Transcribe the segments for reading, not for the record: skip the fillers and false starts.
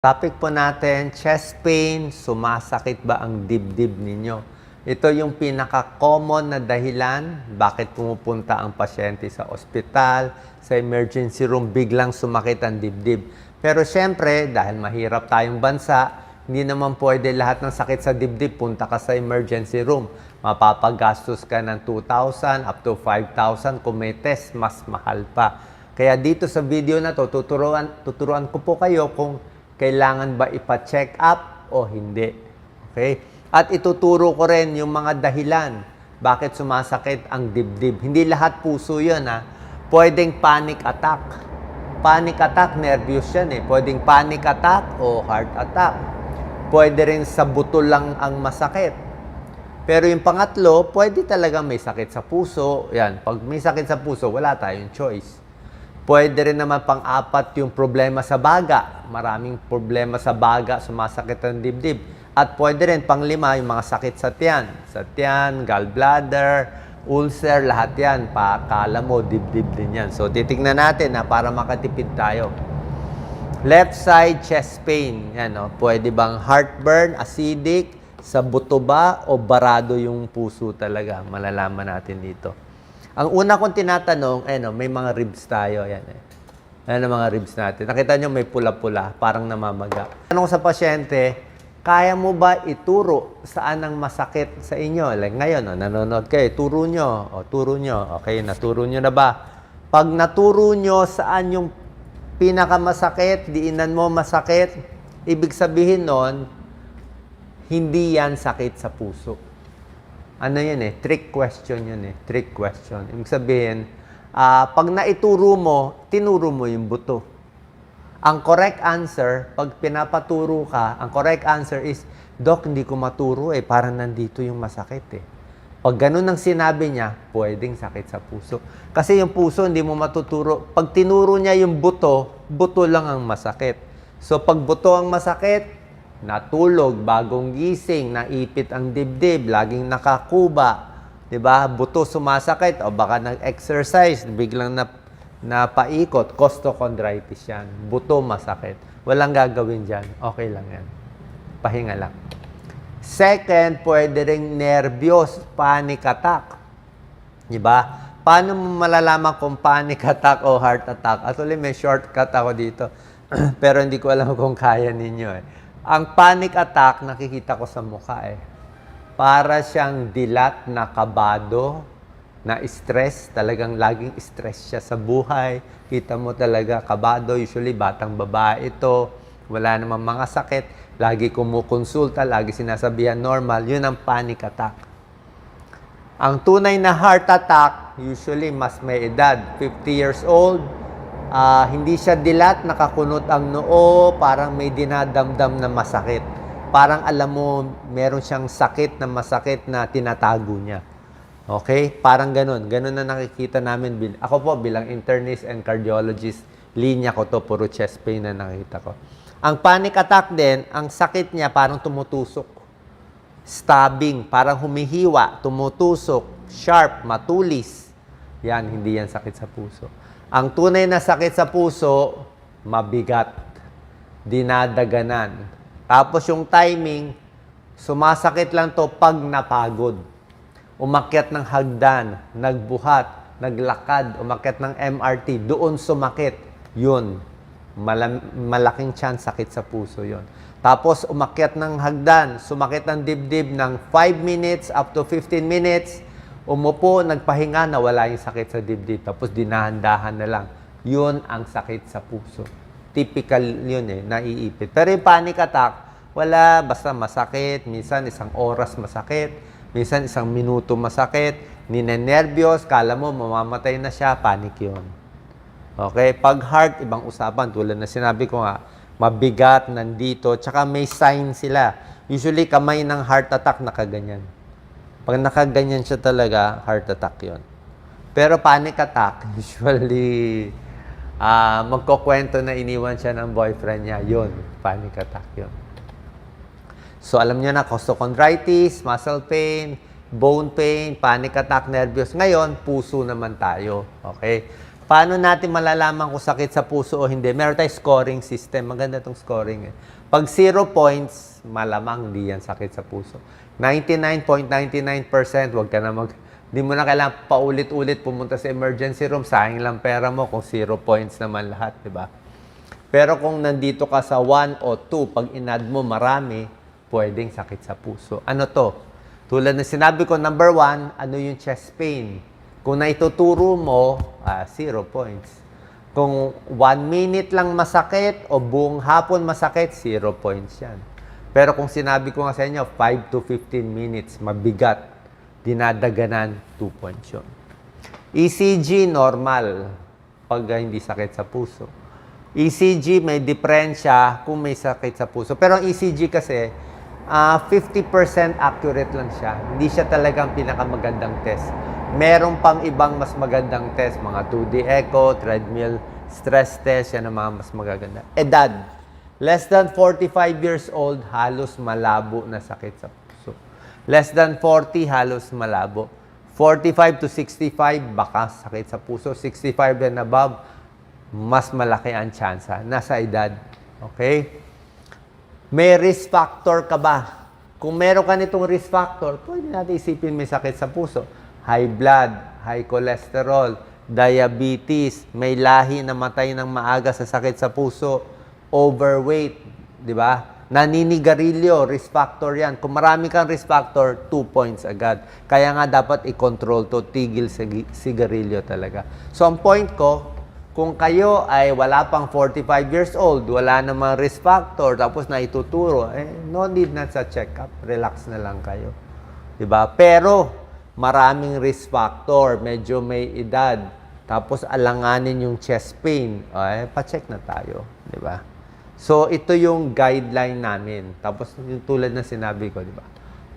Topic po natin, chest pain, sumasakit ba ang dibdib ninyo? Ito yung pinaka-common na dahilan bakit pumupunta ang pasyente sa ospital, sa emergency room, biglang sumakit ang dibdib. Pero syempre, dahil mahirap tayong bansa, hindi naman pwede lahat ng sakit sa dibdib, punta ka sa emergency room. Mapapagastos ka ng 2,000 up to 5,000 kung may test, mas mahal pa. Kaya dito sa video na to, tuturuan ko po kayo kung kailangan ba ipa-check up o hindi. Okay? At ituturo ko rin yung mga dahilan bakit sumasakit ang dibdib. Hindi lahat puso yun, ha? Pwedeng panic attack. Panic attack, nervous yan eh. Pwedeng panic attack o heart attack. Pwede rin sa buto lang ang masakit. Pero yung pangatlo, pwede talaga may sakit sa puso. Yan, pag may sakit sa puso, wala tayong choice. Pwede rin naman pang-apat yung problema sa baga. Maraming problema sa baga, sumasakit ang dibdib. At pwede rin pang-lima yung mga sakit sa tiyan. Sa tiyan, gallbladder, ulcer, lahat yan. Pakala mo, dibdib din yan. So, titignan natin para makatipid tayo. Left side chest pain. Yan, no? Pwede bang heartburn, acidic, sa buto ba o barado yung puso talaga? Malalaman natin dito. Ang una kong tinatanong, may mga ribs tayo. Ayan, Ayan ang mga ribs natin. Nakita nyo may pula-pula, parang namamaga. Tanong sa pasyente, kaya mo ba ituro saan ang masakit sa inyo? Like ngayon, nanonood kayo, turo nyo. Turo nyo. Okay, naturo nyo na ba? Pag naturo nyo saan yung pinakamasakit, diinan mo masakit, ibig sabihin nun, hindi yan sakit sa puso. Ano yan trick question yun trick question. Ibig sabihin, pag naituro mo, tinuro mo yung buto. Ang correct answer, pag pinapaturo ka, ang correct answer is, Doc, hindi ko maturo parang nandito yung masakit Pag ganun ang sinabi niya, pwedeng sakit sa puso. Kasi yung puso, hindi mo matuturo. Pag tinuro niya yung buto, buto lang ang masakit. So, pag buto ang masakit, natulog, bagong gising, naipit ang dibdib, laging nakakuba, 'di ba? Buto sumasakit o baka nag-exercise, biglang napaikot, costochondritis 'yan. Buto masakit. Walang gagawin diyan. Okay lang 'yan. Pahinga lang. Second, pwede ring nervyos, panic attack. 'Di ba? Paano mo malalaman kung panic attack o heart attack? Actually, may shortcut ako dito. Pero hindi ko alam kung kaya ninyo Ang panic attack, nakikita ko sa mukha Para siyang dilat na kabado, na stress. Talagang laging stress siya sa buhay. Kita mo talaga kabado. Usually, batang babae ito. Wala namang mga sakit. Lagi kumukonsulta. Lagi sinasabihan normal. Yun ang panic attack. Ang tunay na heart attack, usually mas may edad. 50 years old. Hindi siya dilat, nakakunot ang noo, parang may dinadamdam na masakit. Parang alam mo, meron siyang sakit na masakit na tinatago niya. Okay? Parang ganun. Ganun na nakikita namin. Ako po, bilang internist and cardiologist, linya ko to, puro chest pain na nakita ko. Ang panic attack din, ang sakit niya parang tumutusok. Stabbing, parang humihiwa, tumutusok, sharp, matulis. Yan, hindi yan sakit sa puso. Ang tunay na sakit sa puso, mabigat, dinadaganan. Tapos yung timing, sumasakit lang to pag napagod. Umakyat ng hagdan, nagbuhat, naglakad, umakyat ng MRT, doon sumakit. Yun, malaking chance sakit sa puso yun. Tapos umakyat ng hagdan, sumakit ang dibdib ng 5 minutes up to 15 minutes, umupo, nagpahinga, nawala yung sakit sa dibdib. Tapos dinahandahan na lang. Yun ang sakit sa puso. Typical yun naiipit. Pero yung panic attack, wala, basta masakit. Minsan isang oras masakit. Minsan isang minuto masakit. Ninenervyos, kala mo mamamatay na siya, panic yun. Okay? Pag heart, ibang usapan. Tulad na sinabi ko nga, mabigat, nandito. Tsaka may sign sila. Usually, kamay ng heart attack nakaganyan. Pag nakaganyan siya talaga, heart attack yon. Pero panic attack, usually, magkukwento na iniwan siya ng boyfriend niya, yun, panic attack yun. So, alam niyo na, costochondritis, muscle pain, bone pain, panic attack, nervyos. Ngayon, puso naman tayo. Okay? Paano natin malalaman kung sakit sa puso o hindi? Meron tayong scoring system. Maganda itong scoring. Pag 0 points, malamang hindi yan sakit sa puso. 99.99%, wag ka na hindi mo na kailangan paulit-ulit pumunta sa emergency room. Sayang lang pera mo kung 0 points naman lahat, di ba? Pero kung nandito ka sa 1 o 2, pag inad mo marami, pwedeng sakit sa puso. Ano to? Tulad na sinabi ko, number 1, ano yung chest pain? Kung naituturo mo, 0 points. Kung 1 minute lang masakit o buong hapon masakit, 0 points yan. Pero kung sinabi ko nga sa inyo, 5 to 15 minutes, mabigat, dinadaganan, 2 points yun. ECG, normal, pag hindi sakit sa puso. ECG, may diferensya kung may sakit sa puso. Pero ang ECG kasi, 50% accurate lang siya. Hindi siya talagang pinakamagandang test. Meron pang ibang mas magandang test, mga 2D echo, treadmill, stress test, yan ang mga mas magaganda. Edad, less than 45 years old, halos malabo na sakit sa puso. Less than 40, halos malabo. 45 to 65, baka sakit sa puso. 65 and above, mas malaki ang tsansa. Nasa edad. Okay? May risk factor ka ba? Kung meron ka nitong risk factor, pwede natin isipin may sakit sa puso. High blood, high cholesterol, diabetes, may lahi na matay ng maaga sa sakit sa puso, overweight, di ba? Naninigarilyo, risk factor yan. Kung marami kang risk factor, 2 points agad. Kaya nga dapat i-control to, tigil sigarilyo talaga. So ang point ko, kung kayo ay wala pang 45 years old, wala namang risk factor, tapos naituturo, no need na sa check-up. Relax na lang kayo. Diba? Pero, maraming risk factor, medyo may edad, tapos alanganin yung chest pain, pa-check na tayo. Diba? So, ito yung guideline namin. Tapos, yung tulad na sinabi ko, diba?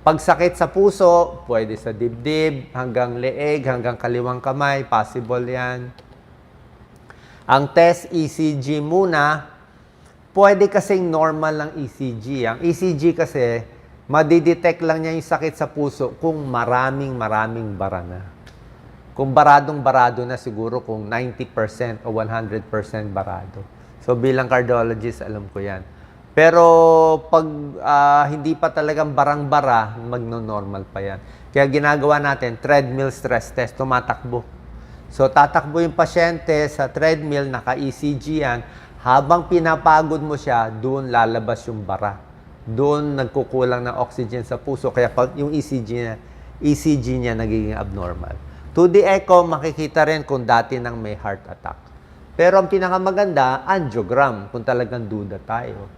Pag sakit sa puso, pwede sa dibdib, hanggang leeg, hanggang kaliwang kamay, possible yan. Ang test ECG muna, pwede kasing normal lang ECG. Ang ECG kasi, madidetect lang niya yung sakit sa puso kung maraming bara na. Kung baradong-barado na siguro kung 90% o 100% barado. So bilang cardiologist, alam ko yan. Pero pag hindi pa talagang barang-bara, magno-normal pa yan. Kaya ginagawa natin, treadmill stress test, tumatakbo. So, tatakbo yung pasyente sa treadmill, naka-ECG yan. Habang pinapagod mo siya, doon lalabas yung bara. Doon nagkukulang ng oxygen sa puso. Kaya pag yung ECG niya nagiging abnormal. 2D echo, makikita rin kung dati nang may heart attack. Pero ang pinakamaganda, angiogram, kung talagang duda tayo.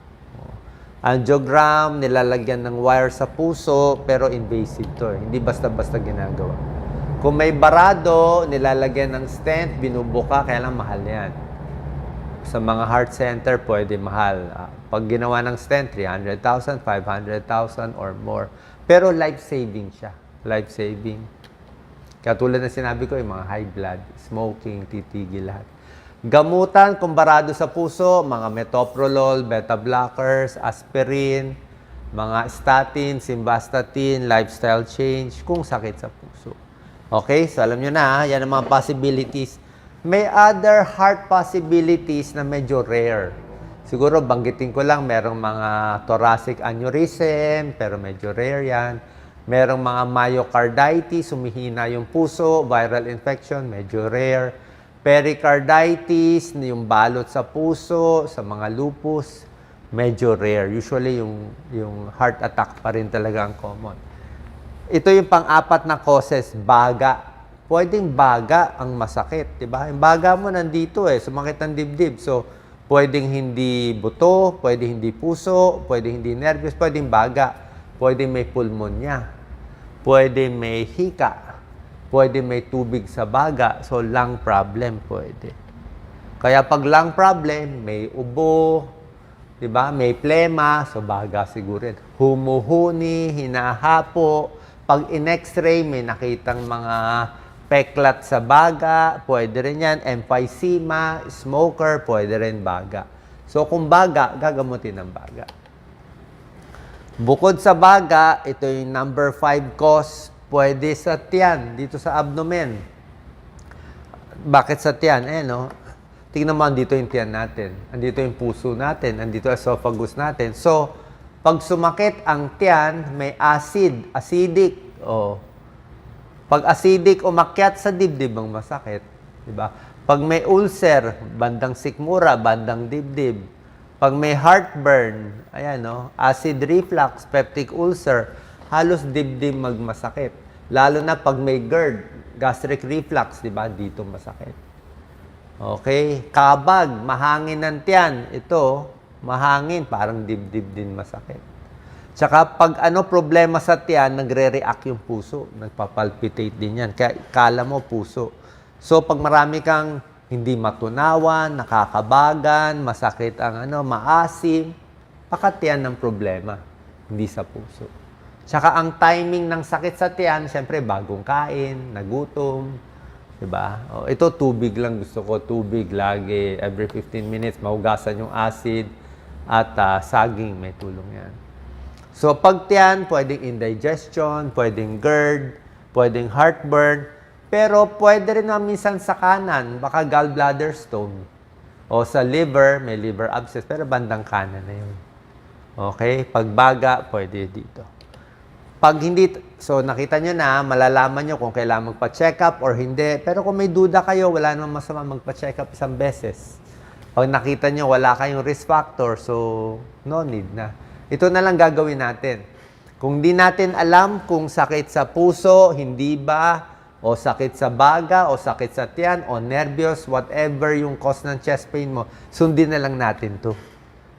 Angiogram, nilalagyan ng wire sa puso, pero invasive to. Hindi basta-basta ginagawa. Kung may barado, nilalagyan ng stent, binubuka, kaya lang mahal yan. Sa mga heart center, pwede mahal. Pag ginawa ng stent, 300,000, 500,000 or more. Pero life-saving siya. Life-saving. Katulad na sinabi ko, yung mga high blood, smoking, titigil lahat. Gamutan, kung barado sa puso, mga metoprolol, beta blockers, aspirin, mga statin, simvastatin, lifestyle change, kung sakit sa puso. Okay, so alam nyo na, yan ang mga possibilities. May other heart possibilities na medyo rare. Siguro banggitin ko lang, merong mga thoracic aneurysm, pero medyo rare yan. Merong mga myocarditis, humihina yung puso, viral infection, medyo rare. Pericarditis, yung balot sa puso, sa mga lupus, medyo rare. Usually, yung heart attack pa rin talaga ang common. Ito yung pang-apat na causes, baga. Pwedeng baga ang masakit, di ba? Yung baga mo nandito sumakit ang dibdib. So, pwedeng hindi buto, pwedeng hindi puso, pwedeng hindi nervous, pwedeng baga. Pwedeng may pulmonya, pwedeng may hika, pwedeng may tubig sa baga. So, lung problem pwede. Kaya pag lung problem, may ubo, di ba? May plema, so baga siguro. Humuhuni, hinahapo. Pag in-x-ray, may nakitang mga peklat sa baga, pwede rin yan. Emphysema, smoker, pwede rin baga. So, kung baga, gagamutin ng baga. Bukod sa baga, ito yung number 5 cause, pwede sa tiyan, dito sa abdomen. Bakit sa tiyan? No? Tingnan mo, andito yung tiyan natin. Andito yung puso natin. Andito esophagus natin. So, pag sumakit ang tiyan, may acidic. Pag acidic, umakyat sa dibdib ang masakit. Diba? Pag may ulcer, bandang sikmura, bandang dibdib. Pag may heartburn, ayan, no? Acid reflux, peptic ulcer, halos dibdib magmasakit. Lalo na pag may GERD, gastric reflux, di ba? Dito masakit. Okay? Kabag, mahangin ng tiyan. Ito, mahangin, parang dibdib din masakit. Tsaka pag problema sa tiyan, nagre-react yung puso. Nagpapalpitate din yan. Kaya kala mo puso. So, pag marami kang hindi matunawan, nakakabagan, masakit ang maasim, pakatiyan ng problema, hindi sa puso. Tsaka ang timing ng sakit sa tiyan, siyempre bagong kain, nagutom, diba? Ito tubig lang gusto ko, tubig lagi, every 15 minutes, mahugasan yung acid, at saging, may tulong yan. So pag tiyan, pwedeng indigestion, pwedeng GERD, pwedeng heartburn, pero pwede rin na minsan sa kanan, baka gallbladder stone. O sa liver, may liver abscess, pero bandang kanan na yun. Okay? Pag baga, pwede dito. Pag hindi, so nakita nyo na, malalaman nyo kung kailangan magpa-check up or hindi. Pero kung may duda kayo, wala namang masama magpa-check up isang beses. Pag nakita nyo, wala kayong risk factor, so no need na. Ito na lang gagawin natin. Kung di natin alam kung sakit sa puso, hindi ba, o sakit sa baga, o sakit sa tiyan, o nervyos, whatever yung cause ng chest pain mo, sundin na lang natin to.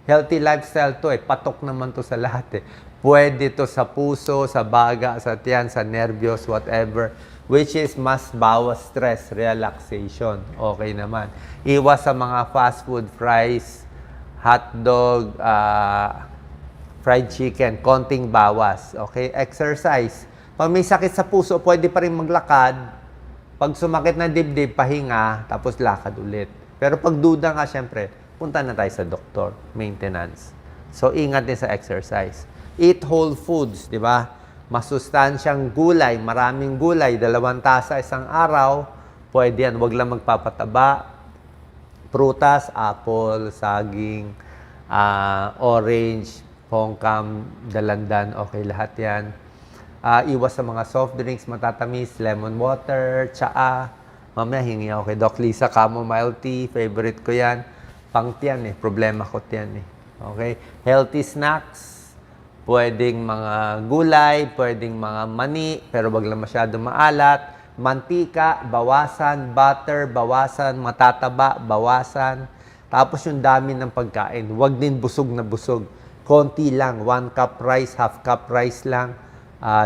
Healthy lifestyle to patok naman to sa lahat Pwede to sa puso, sa baga, sa tiyan, sa nervyos, whatever. Which is mas bawas stress, relaxation. Okay naman. Iwas sa mga fast food, fries, hotdog, fried chicken, konting bawas. Okay? Exercise. Pag may sakit sa puso, pwede pa rin maglakad. Pag sumakit na dibdib, pahinga, tapos lakad ulit. Pero pag duda nga, syempre, punta na tayo sa doktor, maintenance. So, ingat din sa exercise. Eat whole foods, di ba? Masustansyang gulay, maraming gulay, 2 tasa isang araw, pwede yan. Huwag lang magpapataba. Prutas, apple, saging, orange, pongkam, dalandan, okay lahat yan. Iwas sa mga soft drinks, matatamis, lemon water, tsaa. Mamaya hingi ako kay Doc Lisa, chamomile tea, favorite ko yan. Pangtiyan problema ko tiyan Okay? Healthy snacks, pwedeng mga gulay, pwedeng mga mani, pero wag lang masyado maalat. Mantika, bawasan. Butter, bawasan. Matataba, bawasan. Tapos yung dami ng pagkain. Wag din busog na busog. Konti lang. 1 cup rice, half cup rice lang.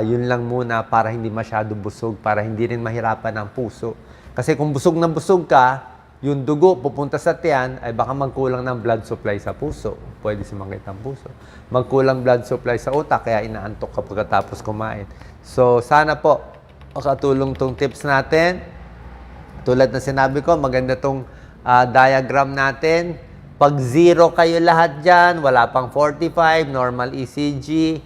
Yun lang muna para hindi masyado busog, para hindi rin mahirapan ang puso. Kasi kung busog na busog ka, yung dugo pupunta sa tiyan, ay baka magkulang ng blood supply sa puso. Pwede sumakit ang puso. Magkulang blood supply sa utak, kaya inaantok ka pagkatapos kumain. So, sana po, makatulong tong tips natin. Tulad na sinabi ko, maganda tong diagram natin. Pag 0 kayo lahat dyan, wala pang 45, normal ECG,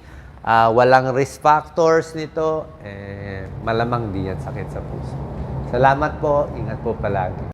walang risk factors nito, malamang di yan sakit sa puso. Salamat po, ingat po palagi.